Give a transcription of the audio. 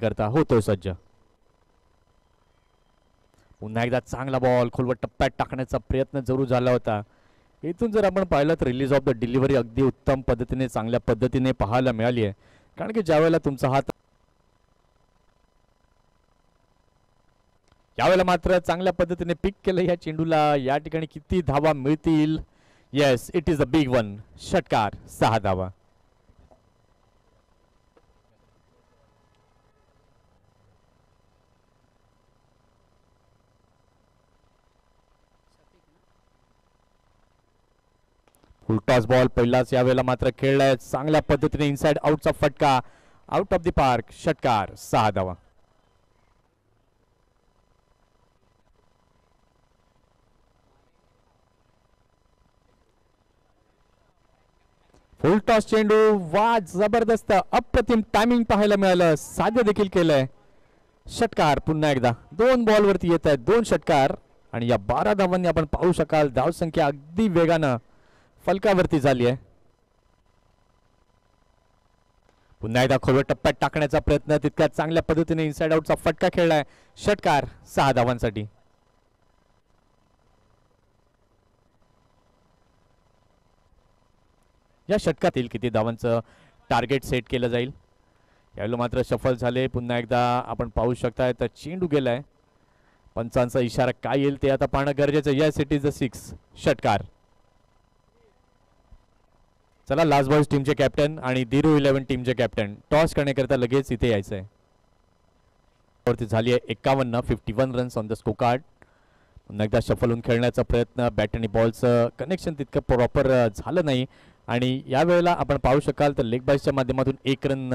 करता होतोय सज्ज. पुन्हा एकदा चांगला बॉल खोलवर टप्प्यात टाकण्याचा प्रयत्न जरूर झाला होता. इथून जर आपण पाहिलं तर रिलीज ऑफ द डिलिव्हरी अगदी उत्तम पद्धतीने चांगल्या पद्धतीने पाहायला मिळाली आहे. कारण की ज्यावेळेला तुमचा हात यावेळेला मात्र चांगल्या पद्धतीने पिक केलं या चेंडूला. या ठिकाणी किती धावा मिळतील? Yes, it is a big one. षटकार, 6 धावा. फुल टॉस बॉल पहिलाच यावेळेला मात्र खेळलाय चांगल्या पद्धतीने. इनसाइड आउटचा फटका, आउट ऑफ द पार्क. षटकार, 6 धावा. फुल टॉस चेंडू, वा जबरदस्त अप्रतिम टायमिंग पाहायला मिळालं. साध्य देखील केलंय. षटकार पुन्हा एकदा. 2 बॉलवरती येत आहेत 2 षटकार आणि या 12 धावांनी आपण पाहू शकाल धावसंख्या अगदी वेगानं फलकावरती झाली आहे. पुन्हा एकदा खोलवर टप्प्यात टाकण्याचा प्रयत्न, तितक्या चांगल्या पद्धतीने इनसाइड आउटचा फटका खेळलाय. षटकार, 6 धावांसाठी. या षटकातील किती धावांचं टार्गेट सेट केलं जाईल? यावेळेला मात्र सफल झाले. पुन्हा एकदा आपण पाहू शकताय तर चेंडू गेलाय. पंचांचा इशारा काय येईल ते आता पाहणं गरजेचं. Yes, it is the 6. षटकार. चला, लास्ट बॉयज टीमचे कॅप्टन आणि धीरू 11 टीमचे कॅप्टन टॉस करण्याकरता लगेच इथे यायचं आहे. वरती झाली आहे 51, 51 runs on the score card. पुन्हा एकदा शफल होऊन खेळण्याचा प्रयत्न. बॅट आणि बॉलचं कनेक्शन तितकं प्रॉपर झालं नाही आणि यावेळेला आपण पाहू शकाल तर लेग बाईसच्या माध्यमातून 1 रन